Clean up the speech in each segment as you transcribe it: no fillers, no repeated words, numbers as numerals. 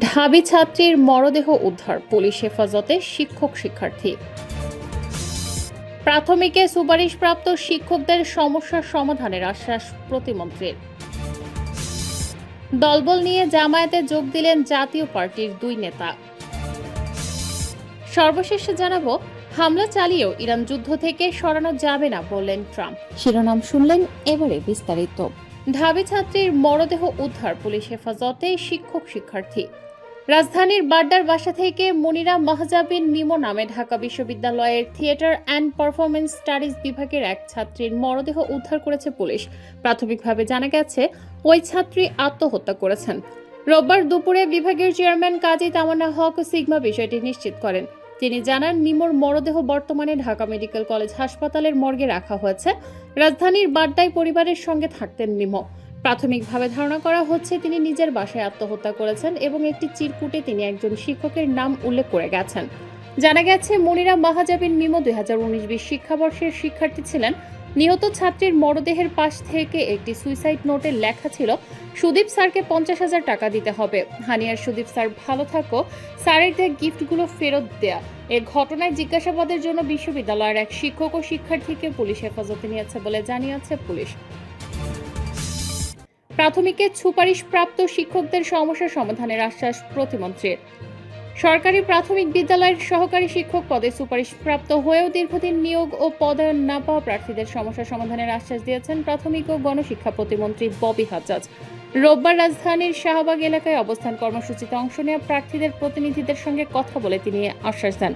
ঢাবি ছাত্রীর মরদেহ উদ্ধার, পুলিশ হেফাজতে শিক্ষক শিক্ষার্থী। প্রাথমিকে সুপারিশপ্রাপ্ত শিক্ষকদের সমস্যার সমাধানের আশ্বাস প্রতিমন্ত্রীর। দলবল নিয়ে জামায়াতে যোগ দিলেন জাতীয় পার্টির দুই নেতা। সর্বশেষে জানাবো, হামলা চালিয়েও ইরান যুদ্ধ থেকে সরানো যাবে না বললেন ট্রাম্প। শিরোনাম শুনলেন, এবারে বিস্তারিত। ঢাবি ছাত্রীর মরদেহ উদ্ধার, পুলিশ হেফাজতে শিক্ষক শিক্ষার্থী। রাজধানীর বাড্ডার বাসা থেকে মনিরা মাহজাবিন মিমো নামে ঢাকা বিশ্ববিদ্যালয়ের থিয়েটার অ্যান্ড পারফরমেন্স স্টাডিজ বিভাগের এক ছাত্রীর মরদেহ উদ্ধার করেছে পুলিশ। প্রাথমিকভাবে জানা গেছে, ওই ছাত্রী আত্মহত্যা করেছেন। রোববার দুপুরে বিভাগের চেয়ারম্যান কাজী তামান্না হক সিগমা বিষয়টি নিশ্চিত করেন। তিনি জানান, মিমোর মরদেহ বর্তমানে ঢাকা মেডিকেল কলেজ হাসপাতালের মর্গে রাখা হয়েছে। রাজধানীর বাড্ডায় পরিবারের সঙ্গে থাকতেন মিমো। প্রাথমিকভাবে ধারণা করা হচ্ছে, তিনি নিজের বাসায় আত্মহত্যা করেছেন এবং একটি চিরকুটে তিনি একজন শিক্ষকের নাম উল্লেখ করে গেছেন। জানা গেছে, মনিরা মাহজাবিন মিমো 2019-20 শিক্ষাবর্ষের শিক্ষার্থী ছিলেন। নিহত ছাত্রীর মরদেহের পাশ থেকে একটি সুইসাইড নোটে লেখা ছিল, সুদীপ স্যারকে 50,000 টাকা দিতে হবে। হানিয়ার সুদীপ স্যার ভালো থাকো, স্যারের দেয়া গিফটগুলো ফেরত দেয়া। এ ঘটনায় জিজ্ঞাসাবাদের জন্য বিশ্ববিদ্যালয়ের এক শিক্ষক ও শিক্ষার্থীকে পুলিশ হেফাজতে নিয়েছে বলে জানিয়েছে পুলিশ। প্রাথমিকে সুপারিশপ্রাপ্ত শিক্ষকদের সমস্যা সমাধানের আশ্বাস প্রতিমন্ত্রীর। সরকারি প্রাথমিক বিদ্যালয়ের সহকারী শিক্ষক পদে সুপারিশপ্রাপ্ত হয়েও দীর্ঘদিন নিয়োগ ও পদায়ন না পাওয়া প্রার্থীদের সমস্যা সমাধানের আশ্বাস দিয়েছেন প্রাথমিক ও গণশিক্ষা প্রতিমন্ত্রী ববি হাজ্জাজ। রোববার রাজধানীর শাহবাগ এলাকায় অবস্থান কর্মসূচিতে অংশ নেওয়া প্রার্থীদের প্রতিনিধিদের সঙ্গে কথা বলে তিনি আশ্বাস দেন।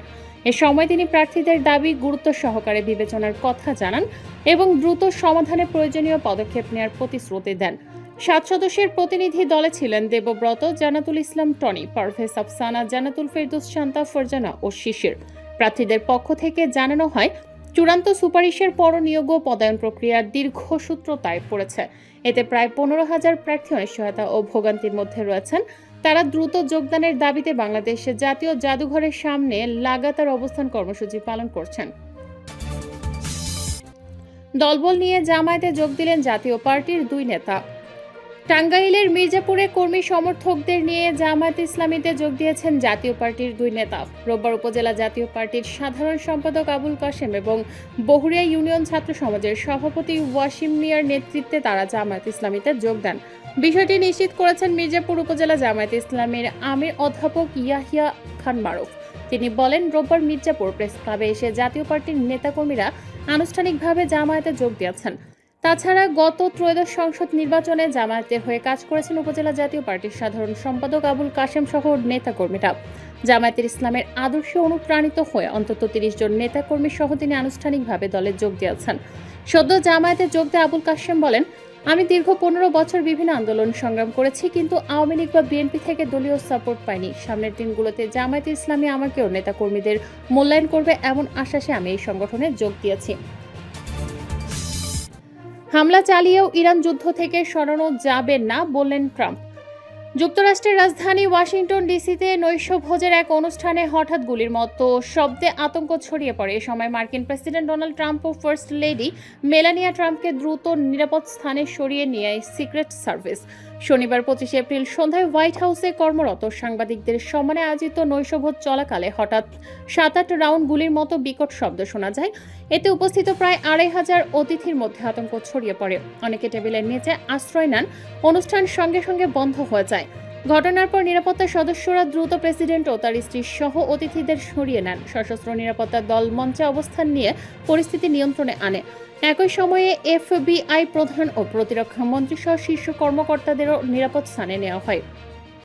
এ সময় তিনি প্রার্থীদের দাবি গুরুত্ব সহকারে বিবেচনার কথা জানান এবং দ্রুত সমাধানে প্রয়োজনীয় পদক্ষেপ নেওয়ার প্রতিশ্রুতি দেন। 7 সদস্যের প্রতিনিধি দলে ছিলেন দেবব্রত, জান্নাতুল ইসলাম টনি, পারভেজ আফসানা, জান্নাতুল ফেরদৌস শান্তা, ফারজানা ও শিশির। প্রার্থীদের পক্ষ থেকে জানানো হয়, চূড়ান্ত সুপারিশের পর নিয়োগ ও পদায়ন প্রক্রিয়ার দীর্ঘসূত্রতায় পড়েছে। এতে প্রায় 15,000 প্রার্থী অনিশ্চয়তা ও ভোগান্তির মধ্যে রয়েছেন। তারা দ্রুত যোগদানের দাবিতে বাংলাদেশের জাতীয় জাদুঘরের সামনে লাগাতার অবস্থান কর্মসূচি পালন করছেন। দলবল নিয়ে জামায়াতে যোগ দিলেন জাতীয় পার্টির দুই নেতা। টাঙ্গাইলের মির্জাপুরে কর্মী সমর্থকদের নিয়ে জামায়াতে ইসলামীতে যোগ দিয়েছেন জাতীয় পার্টির দুই নেতা। রোববার উপজেলা জাতীয় পার্টির সাধারণ সম্পাদক আবুল কাশেম এবং বহুরিয়া ইউনিয়ন ছাত্র সমাজের সভাপতি ওয়াসিম মিয়ার নেতৃত্বে তারা জামায়াতে ইসলামীতে যোগ দেন। বিষয়টি নিশ্চিত করেছেন মির্জাপুর উপজেলা জামায়াতে ইসলামীর আমির অধ্যাপক ইয়াহিয়া খান মারুফ। তিনি বলেন, রোববার মির্জাপুর প্রেস ক্লাবে এসে জাতীয় পার্টির নেতাকর্মীরা আনুষ্ঠানিকভাবে জামায়াতে যোগ দিয়েছেন। তাছাড়া গত ত্রয়োদশ সংসদ নির্বাচনে জামায়াতের হয়ে কাজ করেছেন উপজেলা জাতীয় পার্টির সাধারণ সম্পাদক আবুল কাশেম সহ নেতাকর্মীরা। জামায়াতের ইসলামের আদর্শে অনুপ্রাণিত হয়ে অন্তত 30 জন নেতাকর্মী সহ তিনি আনুষ্ঠানিকভাবে দলে যোগ দিয়েছেন। সদ্য জামায়াতে যোগ দিয়ে আবুল কাশেম বলেন, আমি দীর্ঘ 15 বছর বিভিন্ন আন্দোলন সংগ্রাম করেছি, কিন্তু আওয়ামী লীগ বা বিএনপি থেকে দলীয় সাপোর্ট পাইনি। সামনের দিনগুলোতে জামায়াতে ইসলামী আমাকেও নেতাকর্মীদের মূল্যায়ন করবে এমন আশ্বাসে আমি এই সংগঠনে যোগ দিয়েছি। হামলা চালিয়েও ইরান যুদ্ধ থেকে সরানো যাবে না বললেন ট্রাম্প। যুক্তরাষ্ট্রের রাজধানী ওয়াশিংটন ডিসিতে নৈশভোজের এক অনুষ্ঠানে হঠাৎ গুলির মতো শব্দে আতঙ্ক ছড়িয়ে পড়ে। এ সময় মার্কিন প্রেসিডেন্ট ডোনাল্ড ট্রাম্প ও ফার্স্ট লেডি মেলানিয়া ট্রাম্পকে দ্রুত নিরাপদ স্থানে সরিয়ে নিয়ে সিক্রেট সার্ভিস। শনিবার 25 এপ্রিল সন্ধ্যায় হোয়াইট হাউসে কর্মরত সাংবাদিকদের সম্মানে আয়োজিত নৈশভোজ চলাকালে হঠাৎ 7-8 রাউন্ড গুলির মতো বিকট শব্দ শোনা যায়। এতে উপস্থিত প্রায় 2,500 অতিথির মধ্যে আতঙ্ক ছড়িয়ে পড়ে। অনেকে টেবিলের নিচে আশ্রয় নেন। অনুষ্ঠান সঙ্গে সঙ্গে বন্ধ হয়ে যায়। ঘটনার পর নিরাপত্তা সদস্যরা দ্রুত প্রেসিডেন্ট ও তার স্ত্রী সহ অতিথিদের সরিয়ে নেন। সশস্ত্র নিরাপত্তা দল মঞ্চে অবস্থান নিয়ে পরিস্থিতি নিয়ন্ত্রণে আনে। একই সময়ে এফবিআই প্রধান ও প্রতিরক্ষা মন্ত্রী সহ শীর্ষ কর্মকর্তাদেরও নিরাপদ স্থানে নেওয়া হয়।